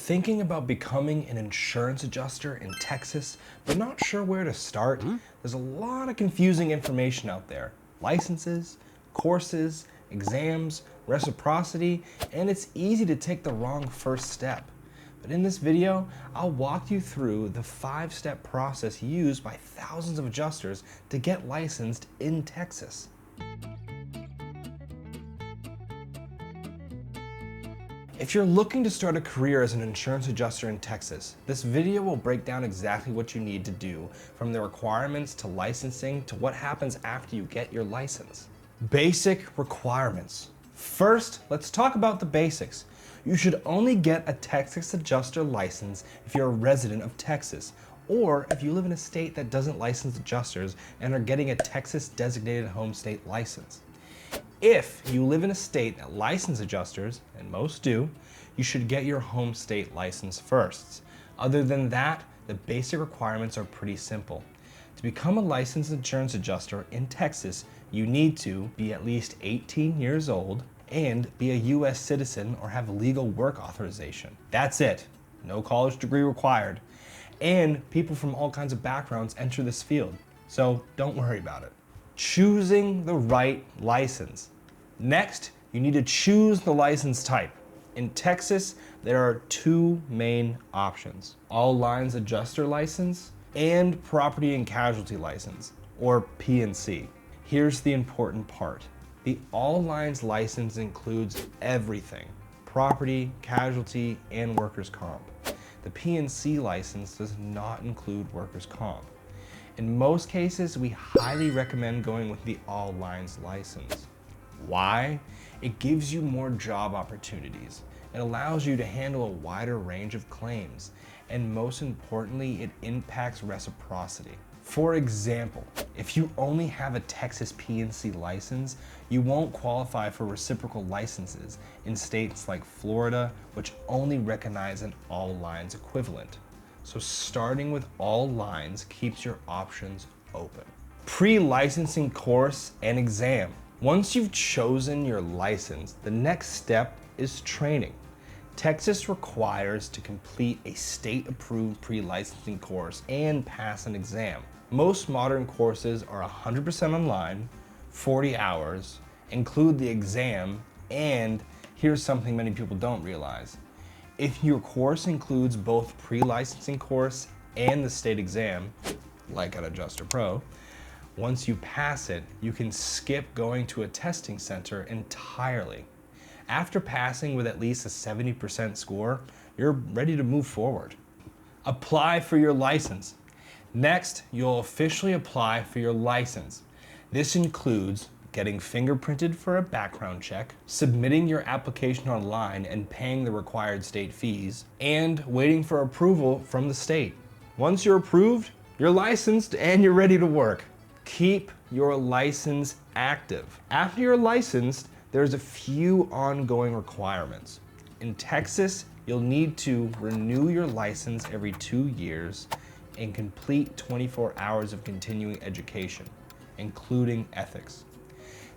Thinking about becoming an insurance adjuster in Texas, but not sure where to start? There's a lot of confusing information out there. Licenses, courses, exams, reciprocity, and it's easy to take the wrong first step. But in this video, I'll walk you through the 5-step process used by thousands of adjusters to get licensed in Texas. If you're looking to start a career as an insurance adjuster in Texas, this video will break down exactly what you need to do, from the requirements to licensing to what happens after you get your license. Basic requirements. First, let's talk about the basics. You should only get a Texas adjuster license if you're a resident of Texas, or if you live in a state that doesn't license adjusters and are getting a Texas designated home state license. If you live in a state that licenses adjusters, and most do, you should get your home state license first. Other than that, the basic requirements are pretty simple. To become a licensed insurance adjuster in Texas, you need to be at least 18 years old and be a U.S. citizen or have legal work authorization. That's it. No college degree required. And people from all kinds of backgrounds enter this field, so don't worry about it. Choosing the right license. Next, you need to choose the license type. In Texas, there are two main options: all lines adjuster license and property and casualty license, or P&C. Here's the important part. The all lines license includes everything: property, casualty, and workers' comp. The P&C license does not include workers' comp. In most cases, we highly recommend going with the all lines license. Why? It gives you more job opportunities. It allows you to handle a wider range of claims. And most importantly, it impacts reciprocity. For example, if you only have a Texas P&C license, you won't qualify for reciprocal licenses in states like Florida, which only recognize an all lines equivalent. So starting with all lines keeps your options open. Pre-licensing course and exam. Once you've chosen your license, the next step is training. Texas requires to complete a state-approved pre-licensing course and pass an exam. Most modern courses are 100% online, 40 hours, include the exam, and here's something many people don't realize. If your course includes both pre-licensing course and the state exam, like at AdjusterPro, once you pass it, you can skip going to a testing center entirely. After passing with at least a 70% score, you're ready to move forward. Apply for your license. Next, you'll officially apply for your license. This includes getting fingerprinted for a background check, submitting your application online and paying the required state fees, and waiting for approval from the state. Once you're approved, you're licensed and you're ready to work. Keep your license active. After you're licensed, there's a few ongoing requirements. In Texas, you'll need to renew your license every 2 years and complete 24 hours of continuing education, including ethics.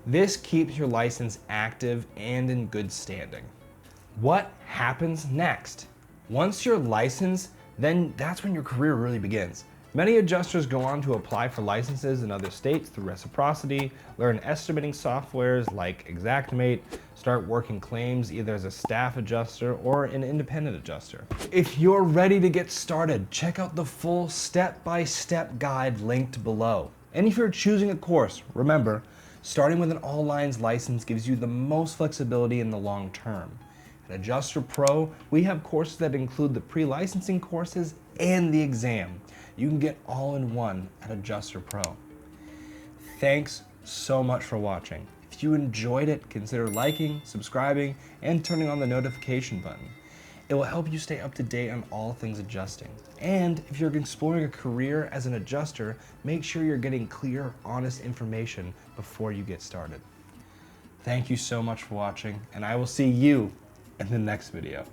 This keeps your license active and in good standing. What happens next? Once you're licensed, then that's when your career really begins. Many adjusters go on to apply for licenses in other states through reciprocity, learn estimating softwares like Xactimate, start working claims either as a staff adjuster or an independent adjuster. If you're ready to get started, check out the full step-by-step guide linked below. And if you're choosing a course, remember, starting with an all lines license gives you the most flexibility in the long term. At AdjusterPro, we have courses that include the pre-licensing courses and the exam. You can get all in one at AdjusterPro. Thanks so much for watching. If you enjoyed it, consider liking, subscribing, and turning on the notification button. It will help you stay up to date on all things adjusting. And if you're exploring a career as an adjuster, make sure you're getting clear, honest information before you get started. Thank you so much for watching, and I will see you in the next video.